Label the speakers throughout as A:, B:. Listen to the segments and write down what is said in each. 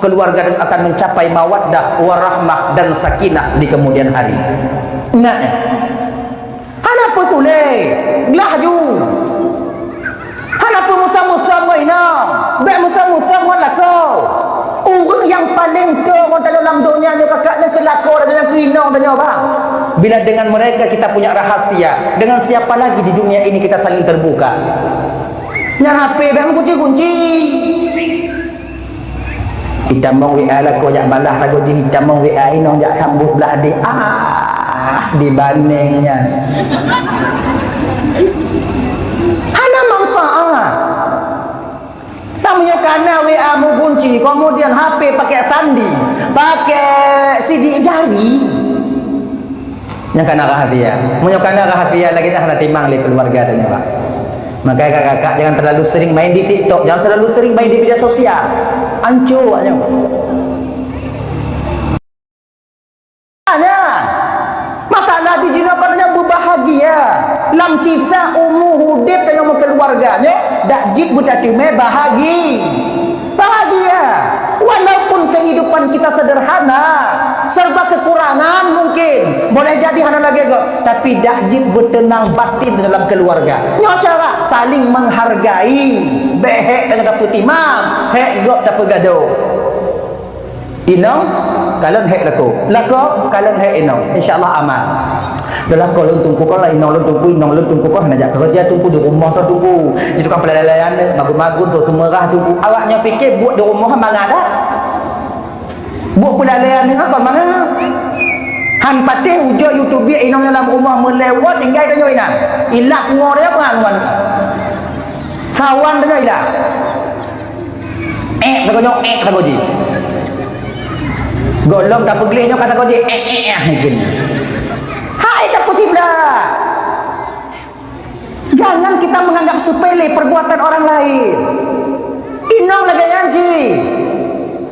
A: keluarga akan mencapai mawaddah warahmah dan sakinah di kemudian hari. Ingat ya. Kenapa tuleh? Gelahju. Kenapa musam-musam ina? Bek musam-musam lah kau. Orang yang paling ke orang dalam dunia ni kakaknya kelakor dan yang kerinong dan apa? Bila dengan mereka kita punya rahasia, dengan siapa lagi di dunia ini kita saling terbuka? Yang HP bek kunci-kunci. Kita mau WA lah kau jak balas lah kau je. Kita mau WA ini jak sambut belah adik. Dibandingnya. Ada manfaat. Tamunya karena WA mu kunci, kemudian HP pakai sandi, pakai CD jari. Yang kena rahasia. Punya kena rahasia lagi tak nak timang le keluarga tanya Pak. Makanya kakak-kakak jangan terlalu sering main di TikTok, jangan terlalu sering main di media sosial. Hancur aja. Masalah di jina padanya berbahagia. Lam sisa umur hidup dengan keluarganya, dak jid butatume bahagia. Walaupun kehidupan kita sederhana, serba kekurangan mungkin, boleh jadi hana lagi kok, tapi dakjib bertenang batin dalam keluarga. Nyo cara saling menghargai, behek dengan dapat timang, hek gok dapat gaduh. Inong kalau hek lako kalau hek inong, insyaallah aman. Dalam kalau tungku kau lah inong tungku kau nak jak kerja tungku di rumah tu tungku. Itu kan pelalayan magun-magun so semerah tungku. Awaknya fikir buat di rumah mangat dah. Buat pelalayan ni apa mangat? Han patih ujo YouTube inong dalam rumah melewat tinggal tanya ina. Ilak ngor dia penganuan. Sawan tanya ilak. Tak goji. Golong tak pegelihnya kata goji gini. Hai tak putih dah. Jangan kita menganggap sepele perbuatan orang lain. Inong lagi ngaji.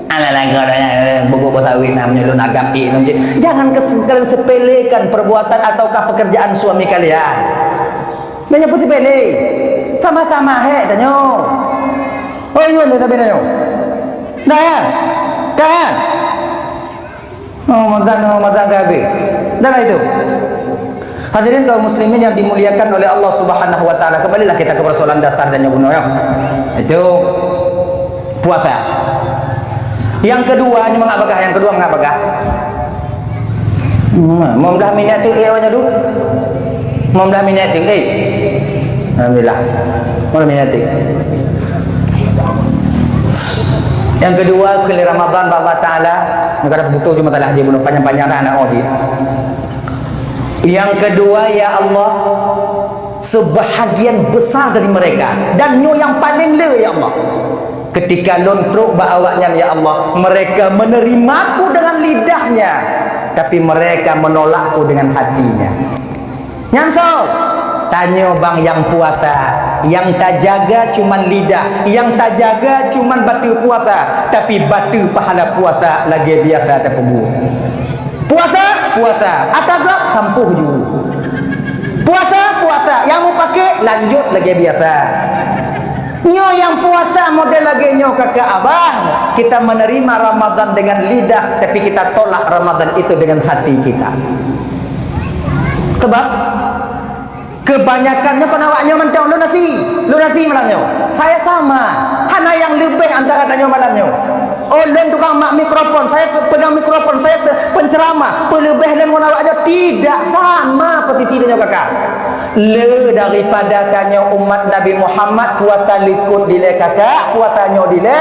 A: Ala lagi orangnya bobo sawit namanya lu nagapi. Jangan kalian sepelekan perbuatan ataukah pekerjaan suami kalian. Banyak putih pele. Sama-sama tanya. Oh iya tak tanya. Dah. Kan? Oh, madan gabe. Dah itu. Hadirin kaum muslimin yang dimuliakan oleh Allah Subhanahu wa taala, kembalilah kita ke persoalan dasar dan yang benar. Itu puasa. Yang kedua, mengapakah? Mau dah minat tu awaknya dulu. Mau dah minat tu alhamdulillah. Mau minat tu. Yang kedua, kali Ramadan Allah Ta'ala negara butuh cuma talah je bunuh panjang-panjang anak oji. Yang kedua, ya Allah, sebahagian besar dari mereka dan nyo yang paling le ya Allah, ketika lontruk bawaknya ya Allah, mereka menerimaku dengan lidahnya tapi mereka menolakku dengan hatinya. Nyansau tanya bang yang puasa, yang tak jaga cuman lidah, yang tak jaga cuman batu puasa, tapi batu pahala puasa lagi biasa terpebu. Puasa atagak sampuh ju. Puasa yang mau pakai lanjut lagi biasa. Nyo yang puasa model lagi nyo kakak abang, kita menerima Ramadan dengan lidah tapi kita tolak Ramadan itu dengan hati kita. Sebab kebanyakannya penawaknya mentang lu nasi malamnya. Saya sama, hana yang lebih antara tanya malamnya. Oh, len tukang mak mikrofon, saya pegang mikrofon, saya penceramah, pelebih len penawaknya tidak sama seperti tidaknya kakak. Le daripada tanya umat Nabi Muhammad puasa likut dile kakak, puasanya dile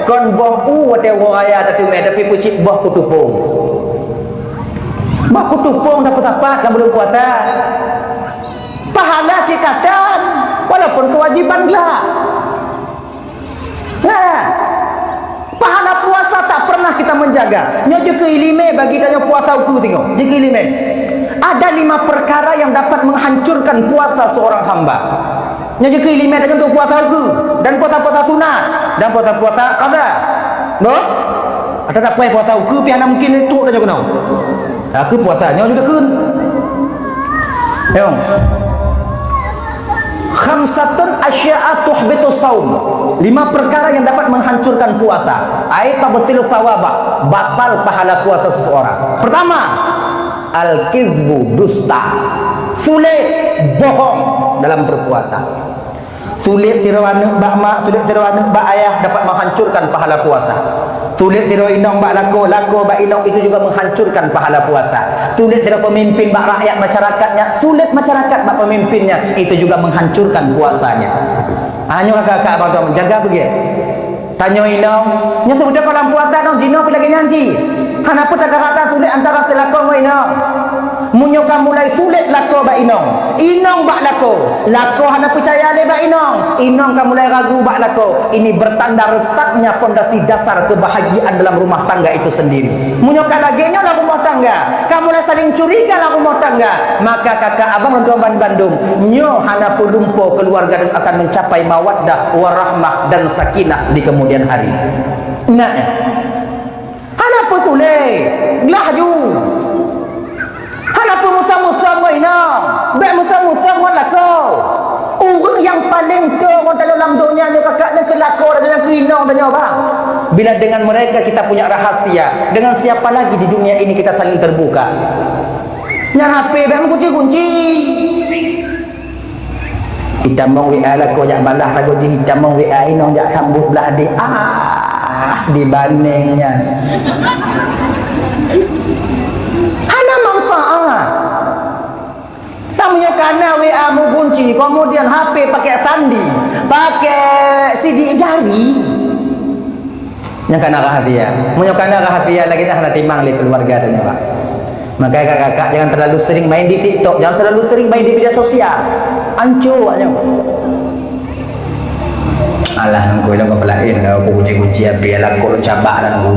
A: kon boh wate raya tapi pucik boh kutupung. Boh kutupung dapat apa dan belum puasa. Pahala sikatan walaupun kewajiban lah. Nah, pahala puasa tak pernah kita menjaga. Nyoje keilime bagi tanya puasa uku tengok. Jika ilime ada 5 perkara yang dapat menghancurkan puasa seorang hamba. Nyoje keilime tanya untuk puasa uku dan puasa-puasa sunat dan puasa-puasa qada. Boh? Ada tak puasa uku pi ana mungkin itu tanya kena. Aku puasanya sudah kun. Tengok. khamsatun asya'a tuhbitu saum. 5 perkara yang dapat menghancurkan puasa. Ai tabtilu thawaba, batal pahala puasa seseorang. Pertama, al-kizbu, dusta. Sulit, bohong dalam berpuasa. Sulit tirawana bak mak, sulit tirawana bak ayah dapat menghancurkan pahala puasa. Tulis tiro inong bak lako bak inong itu juga menghancurkan pahala puasa. Tulis tiro pemimpin bak rakyat masyarakatnya, sulit masyarakat bak pemimpinnya, itu juga menghancurkan puasanya. Hanya kakak abang jaga begitu. Tanya inong, nya sudah dalam puasa dong jino lagi nyanyi. Kenapa tak kata sulit antara telakon wa inong? Munyo kamu mulai sulit lako bak inong. Inong bak lako. Lako hana percaya le bak inong. Inong kamu mulai ragu bak lako. Ini bertanda retaknya pondasi dasar kebahagiaan dalam rumah tangga itu sendiri. Munyo kalagenya lah rumah tangga. Kamu mulai saling curiga lah rumah tangga. Maka kakak abang untuk Bandung, nyo hana pelumpo keluarga akan mencapai mawaddah warahmah dan sakinah di kemudian hari. Nah, hana petuleh, laju. Hana pemusam-musam inang, bek musam-musam lah kau. Orang yang paling tua dalam dunia ni kakaknya kelakor dengan inang dan bang. Bila dengan mereka kita punya rahasia, dengan siapa lagi di dunia ini kita saling terbuka. Yang HP bek kunci-kunci. Kita mau WA lah kau jak balas lah kau kita mau WA inang jak sambut belah adik. Dibandingnya. Hana manfaat. Tamunya karena WA mu kunci, kemudian HP pakai sandi, pakai CD jari. Yang kena rahasia. Munyo kena rahasia lagi dah nak timang le keluarga dan Pak. Maka kakak-kakak jangan terlalu sering main di TikTok, jangan terlalu sering main di media sosial. Hancur aja. Alah nunggu dah kau pelain dah aku kunci-kunci api lah kau cabak dah aku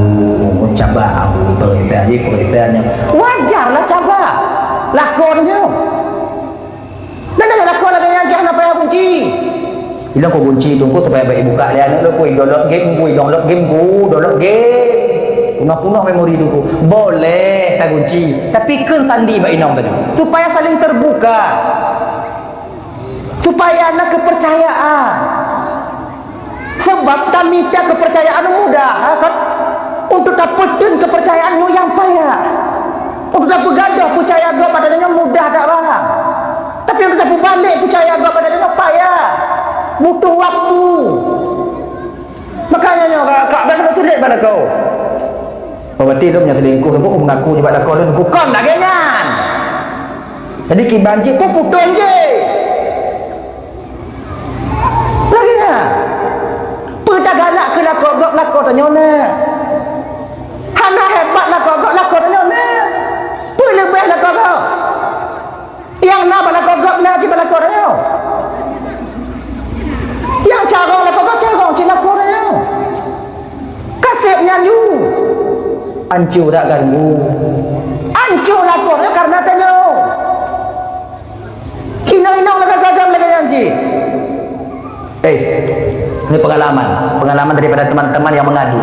A: cabak aku periksanya wajarlah cabak lakonnya dan lakon lagi yang jangan apa yang kunci bilang kau kunci tunggu supaya baik buka dia anak kau download game punah-punah memori dulu boleh tak kunci tapi kan sandi mbak Inong tadi supaya saling terbuka supaya anak kepercayaan. Sebab tak minta kepercayaan mudah kan? Untuk dapetin kepercayaanmu yang payah. Untuk dapat gadah percaya kau padanya mudah tak barang. Tapi untuk dapat balik percaya kau padanya payah. Butuh waktu. Makanya kakak dah kena tulis pada kau. Oh berarti dia punya selingkuh, aku mengaku je pada kau dan aku kau nak genyan. Jadi kibanci tu putus je. Lagi tak? Peta galak ke lakor tanya na. Hana hebat lakor tanya na. Pui lebih lakor kau. Yang na balakor na ci balakor tanya. Yang cara lakor cara ci lakor tanya. Kasih nyanyu. Hancur tak ganggu. Hancur lakornya karena tanya. Inang-inang lagam lagi janji. Ini pengalaman daripada teman-teman yang mengadu.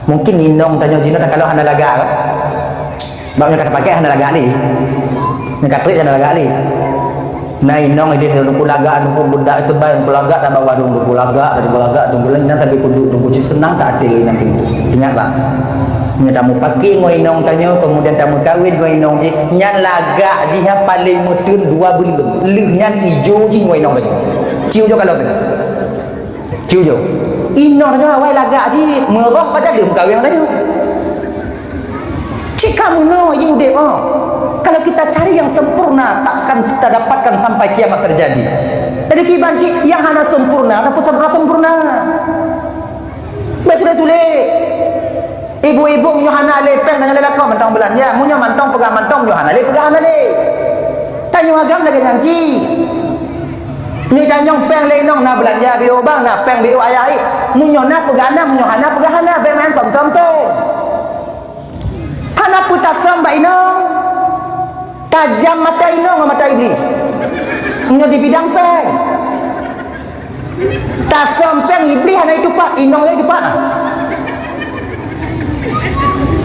A: Mungkin Inong tanya Jino tak kalau hana laga kan? Babnya kata pakai hana laga ni. Ni kata hana laga ni. Nah Inong dia nunggu laga nunggu budak itu bayang pelaga tak bawa nunggu laga tunggu lagi tapi kudu tunggu si senang tak atil nanti. Ingat bang. Nya tamu pakai ngo Inong tanya kemudian tamu kawin ngo Inong ji nyan laga ji yang paling mutun 2 bulan. Leuh nyan ijo ji ngo Inong tanya. Ciu jo kalau tu. Ciu jo. Inong tanya awai laga ji merah pada dia kawin tanya. Cik kamu no ji udah oh. Kalau kita cari yang sempurna takkan kita dapatkan sampai kiamat terjadi. Jadi kibanci yang hana sempurna dapat sempurna. Betul-betul. Ibu-ibu Yohana lepeng dengan lelaki mantong belanja, munyo mantong pegang mantong Yohana le pegang le. Tanya agam lagi janji. Ni tanyong peng le nong na belanja bio bang na peng bio ayai. Munyo na pegang na munyo hana pegang hana be man tom to. Hana putat sam ba inong. Tajam mata inong mata iblis. Munyo di bidang peng. Tak sam peng iblis hana itu pak inong le itu pak.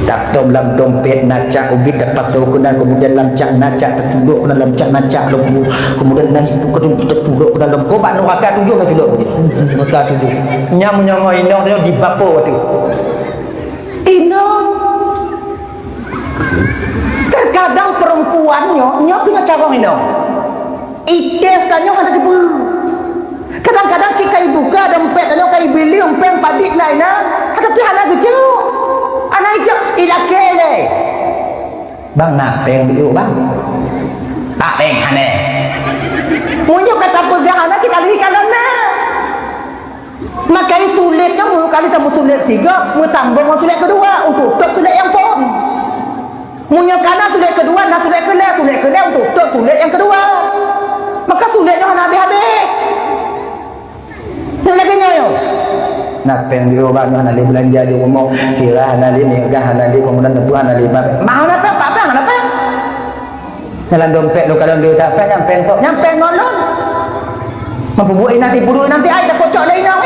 A: Tak atau dalam dompet nacak ubik dan pasau kena kemudian lancak nacak terculuk kena lancak nacak kemudian naik terculuk kena dalam kobat neraka tujuh ke culuk neraka tujuh nyam inong dia di bapo waktu inong terkadang perempuannya nyo punya cabang inong ites kanyo ada di kadang-kadang cik kai buka dompet kanyo kai beli dompet padik naina hadapi hana gejau anak hijau ilah kele bang nak peng biu bang tak peng hane munjuk kata pegang anak cik kali kanan na makai sulit kamu kali kamu sulit tiga mu sambung mu sulit kedua untuk tok sulit yang pom munjuk kanan sulit kedua nak sulit kele untuk tok sulit yang kedua maka sulitnya hana habis-habis nak lagi nyayo nak peng biu bang hana li belanja di rumah kira hana li niaga hana li kemudian nebu hana li mau nak apa apa dalam dompet lu kalau dia dapat nyampe nolong mampu buat nanti buru nanti ai dah kocok lain nang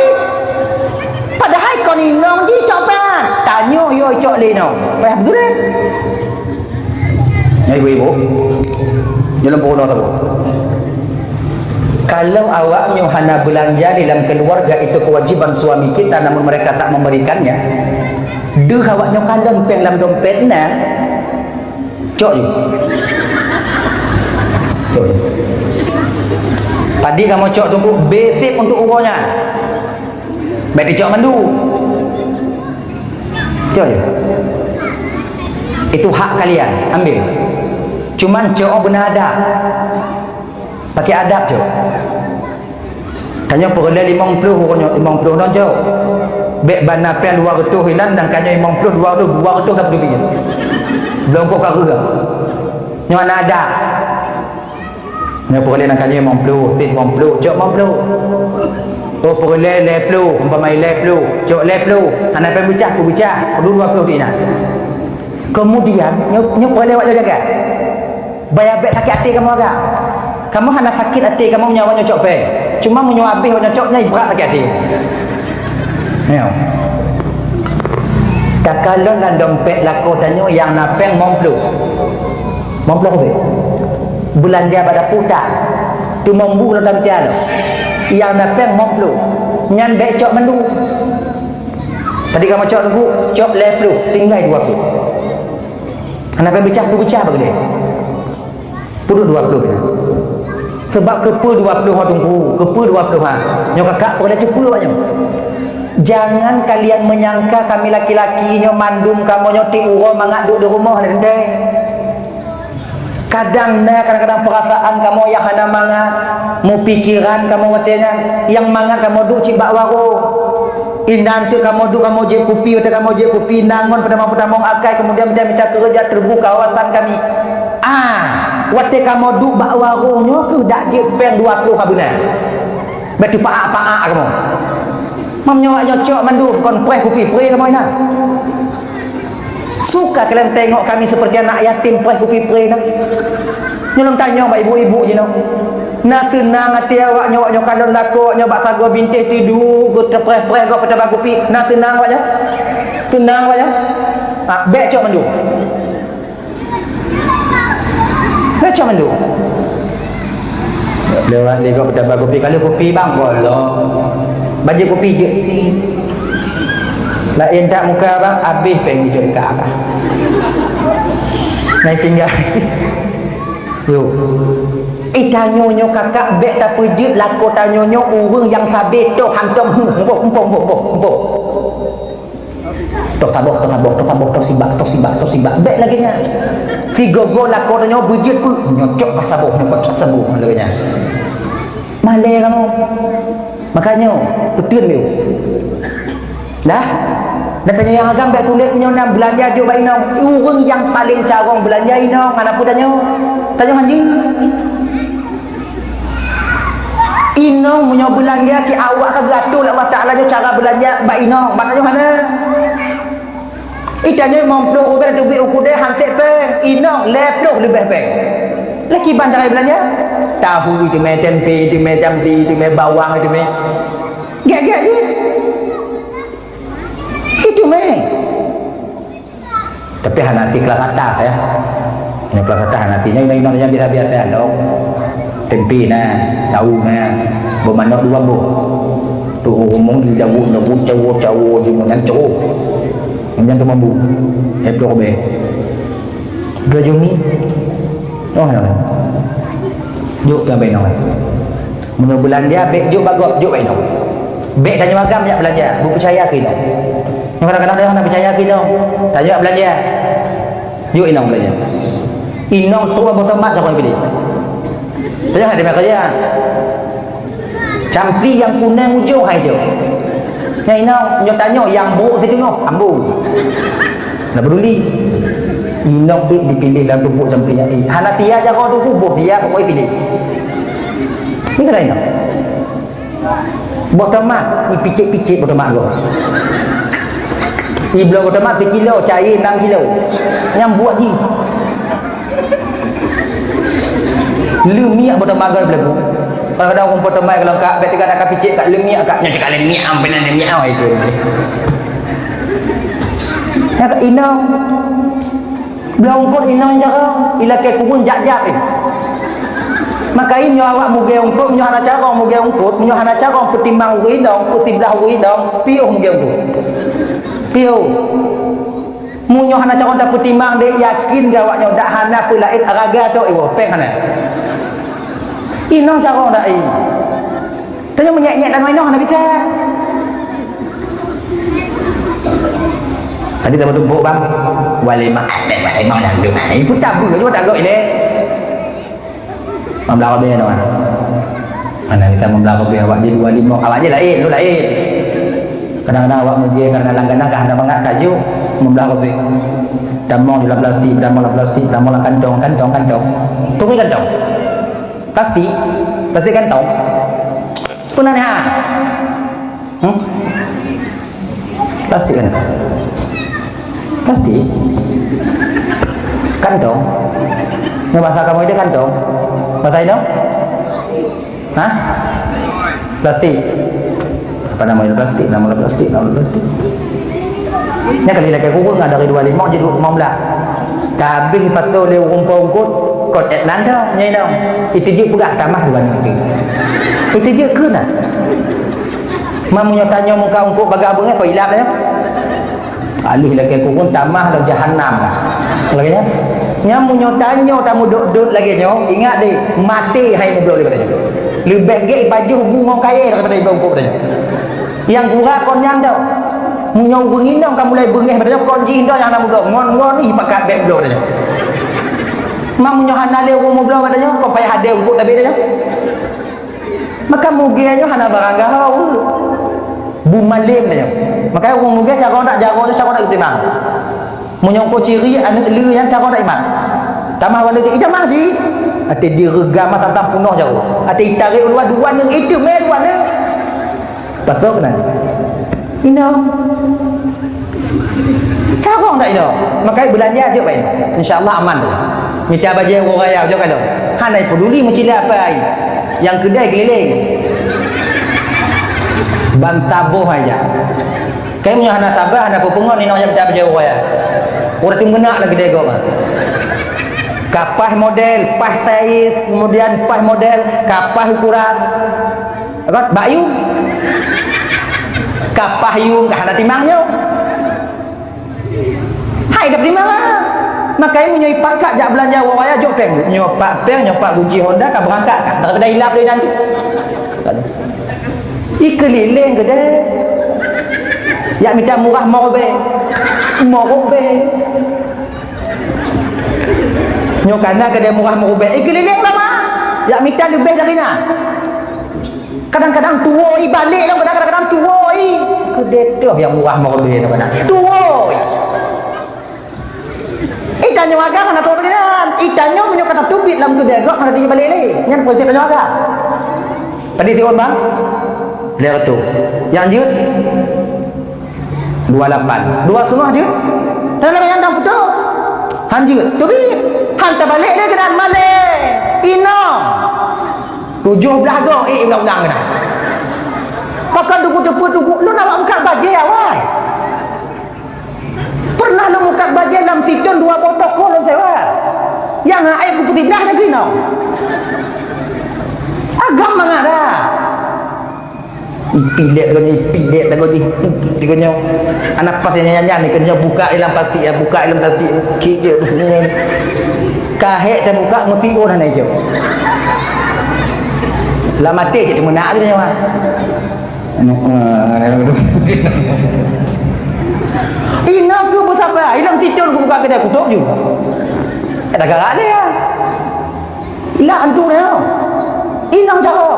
A: padahal kau ni nong ji copan tanya yo cok lain nong payah betul eh ya ibu dalam pokok tu kalau awaknya hana belanja dalam keluarga itu kewajiban suami kita namun mereka tak memberikannya deh awaknya kalau peng dalam dompet na cok je padi kamu cok tunggu basic untuk ukurnya berarti cok mandu cok je itu hak kalian ambil cuman cok bernada pakai adab cok kanya perle 50 ukurnya 50 non cok bek bana pen 200 hilang dan kanya 50 200 dah pergi belum kok kagak nyawa ada nya perle nak kanya 50 tit 50 cok 50 oh perle 50 umpama 50 cok 50 anak pen bicah ku bicah perlu 20 dina kemudian nyo perle awak jaga bayar bek sakit hati kamu agak kamu hanya sakit hati kamu nyawa nyocok pe cuma menyawa habis nyocok nyai berat sakit hati ya kakalon dan dompet laku tanyo yang napeng momplu be belanja pada puta tu membu dalam tiada yang napeng momplu nyan bek cok mendu tadi kamu cok dulu cok leplu tinggal 20 anak bincah tu bincah bagi dia puluh 20 sebab kepu 20 ha tunggu kepu 20 ha nyo kakak boleh cepul banyak jangan kalian menyangka kami laki-laki nyo mandum kamu nyo ti uro mangak duduk di rumah dendeng kadang-kadang perasaan kamu yang hana mangak mu pikiran kamu watenya yang mangak kamu duk cibak waro indan tu kamu duk kamu je kopi atau kamu je kopi nangon pada mampu akai kemudian minta kerja terbuka kawasan kami wate kamu duk bak warungnya ke dak je peng 20 habuna berarti paak-paak kamu mamnya wak nyocok mandu kon preh kopi preh kamu ina suka kalian tengok kami seperti anak yatim preh kopi preh nak nyolong tanya bak ibu-ibu je no nak senang hati awak nyok kalon laku nyok bak sago bintih tidur go terpreh-preh go pada bak kopi nak senang awak je senang awak je bek cok mandu macam mana? Lewat dia pada bagi kopi kalau kopi bang bolong. Baju kopi je si. Lain tak muka bang habis peng hijau ikat akak. Naik tinggal. Yo. Tanyonyo kakak bek tak pejut laku tanyonyo urang yang sabit tu hantam empuk. Tok sibak bek lagi nya. Tiga gol laku tanya bujit pun nyocok pasabuh lagi nya. Malay kamu. Makanya betul dia. Dah. Dan tanya yang agam bek tulis punya nak belanja dia baik nang. Urang yang paling carong belanja ino mana pun tanya. Tanya anjing. Inong punya belanja si awak ke gatul Allah Ta'ala cara belanja baik inong maknanya mana itanya mampu ubah duit ukur dia hantik peng inong leploh lebih peng lagi ban cara belanja tahu itu main tempe itu main jambi itu main bawang itu main gak je itu main Tapi hanati kelas atas ya. Yang kelas atas hanatinya ini yang biasa-biasa dong. Tempe tahu bermanok dua bu. Tu ngomong di jauh cuma yang cowok. Yang tu mampu. Eplo be. Baju ni. Oh mana? Juk ke benong. Mun belanja beg juk bagok juk benong. Beg tanya magam banyak belanja, bu percaya ke dong. Kadang-kadang dia nak percaya ke dong. Tanya belanja. Juk inong belanja. Inong tu otomat siapa pilih? Tanya ada kerja. Campli yang kuning ujung hai je. Yang inong nyo tanya yang bu situ noh, ambu. Tak peduli. Inong dipilih dalam tubuh campli. Hanatia jaga tu buh dia pokok pilih. Ni kena inong. Botomat ni picit-picit botomat go. Iblo botomat 3 kilo, cair 6 kilo. Yang buat ni. Lemiak botomat go belagu. Kadang-kadang orang botomat kalau kak bet dekat nak picit kat lemiak kat nya cakap lemiak ampenan lemiak itu. Ya kat inang. Belum pun inang jaga ila ke kubun jak-jak ni. Maka ini awak muge ungkut nyo hana cara muge ungkut nyo hana cara petimbang wi dong petiblah wi dong piuh muge ungkut piuh munyo hana cara dak petimbang dek yakin ga awak nyo dak hana pelaid araga tu iwo peng hana inong cara dak i tanya menyek-nyek dengan inong hana bisa tadi tak tumpuk bang walimah dah dulu ini pun tabu juga tak gok ini membelakang dia tuan. Mana kita membelakang dia awak jadi wali mau awak je lain, lu lain. Kadang-kadang awak mungkin karena langganan kah ada mangak kaju membelakang dia. Damong di plastik, damong kantong. Tunggu kantong. Plastik kantong. Pun ada ha. Plastik kantong. Plastik kantong. Ini bahasa kamu itu kantong. Bahasa itu? Hah? Plastik. Apa namanya plastik? Nama plastik. Ini kali lagi kubur nggak dari 25 jadi 15. Kabeh patut le rumput kot Atlanta nyai dong. Itu je pegah tamah dua ni. Itu je ke nak? Mamunya tanya muka ungkut baga abang apa hilap dia? Alih lagi kubur tamah dah jahanam. Lagi ya? Nyamunyo tanyo tamu duduk lagi nyo ingat deh mati hai mobil daripada nyo lebih gay baju bunga kaya daripada ibu ungkup daripada yang kurang kon yang dah munyo bengin dong kamu mulai bengih daripada kon jin dah yang nak mobil ngon ni pakat beg mobil daripada mamunyo hana le mobil daripada nyo kau payah ada ungkup tapi daripada maka mugia nyo hana barang gahau bumalim daripada maka orang mugia cara nak jaga tu cara nak terima menyongko ciri anak lu yang cara nak iman tamah wala dia idah masjid ada dia regam tentang punuh jauh ada tarik dua-dua yang itu dua ni pasal kena ino cara tak ino makanya belanja je baik insyaallah aman tu minta baju orang raya je kalau hanai peduli mencila apa yang kedai keliling ban tabuh aja kayak punya hana sabar hana pepengon ni nak minta baju orang raya orang tu menak lagi dia gok kapah model pas saiz kemudian pas model kapah ukuran apa bayu kapah yung kah ada timangnya hai dah timang makanya menyoi pakak jak belanja wawaya jok peng nyopak kunci Honda kah berangkat kah daripada hilap dia nanti ikeliling gede ya minta murah morobe nyokana ke dia murah merubah keliling lama ya minta lebih dari na kadang-kadang tua balik lah kadang-kadang tua ke dia yang murah merubah tua tanya warga kan atau kan tanya menyokata tubit dalam kedai kok kalau dia balik lagi yang positif tanya warga tadi tiun bang lihat tu yang jut 28 2 setengah je dan yang dah betul hanjut tapi hantar balik dia ke dalam Malay ino 17 go ulang-ulang kena pakai duku-duku lu nak buka baju awal pernah lu buka baju dalam TV tiblah tak kena. Agam mangat dah. Pilek tak ni. Tengoknya anak pas yang nyanyi ni kena buka dalam plastik ya, buka dalam plastik. Kik dia. Kahek dan buka mesti orang aja. Lah mati cik menak dia nyawa. Ina ke bersabar, hilang tidur aku buka kedai kutuk je. Ada garak dia. Hilang antu dia. Hilang cara.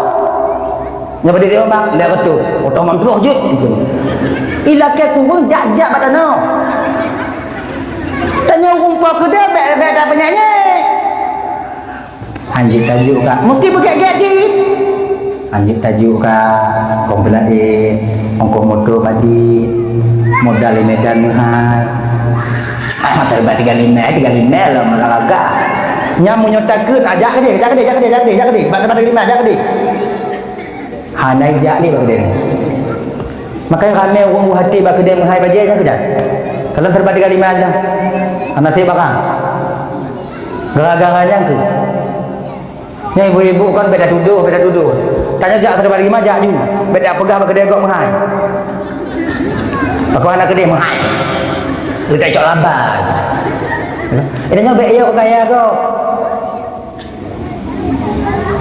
A: Ngapa dia tengok bang? Lihat betul. Otong mampu je. Hilang ke kurung jak-jak pada no. Tanya rumpah kedai baik-baik dah penyanyi. Anjing tajuk kak. Mesti bergek-gek cik. Anjing tajuk kak. Komplain. Ongkos motor padi. Modal di Medan mahal. Masa lebat 35 lah malah-laga. Nyamu nyotakeun ajak ke dia. Bak 35 ajak ke dia. Hanai jak ni bak dia. Makanya ramai orang hati bak dia menghai bajai je ke. Kalau serba 35 aja. Anak saya bakal. Gara-garanya ke. Ni ibu-ibu kan beda tuduh. Tanya jak serba 35 jak ju. Beda pegang bak dia gok menghai. Aku anak kedai mahal. Dia tak cok lambat. Ini nyobek ya kaya kau.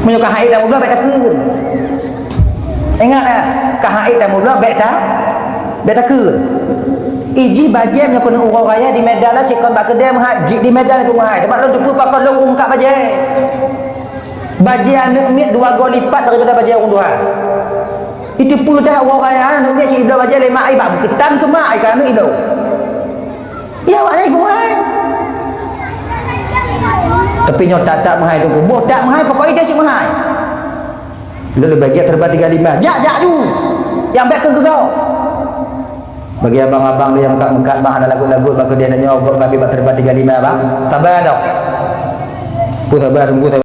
A: Menyuka haid dah mula beta ke. Ingat tak? Haid dah mula beta ke. Iji bajian yang kena urang raya di Medan lah cekon bak kedai mahal. Di Medan tu mahal. Tempat lu depu pakon lu ungkap bajian. Bajian ni 2 gol lipat daripada bajian orang dua. Itu pun dah orang kaya nak dia cik iblau aja lemak ai bab ketan ke mak ai kan iblau. Ya awak ni buai. Tapi nyok tak mahal tu. Boh tak mahal pokok dia si mahal. Lu bagi terba 35. Jak tu. Yang baik ke kau. Bagi abang-abang dia mengkat-mengkat bang ada lagu-lagu bagi dia nak nyobok ngapi terba 35 bang. Sabar dah. Pu sabar tunggu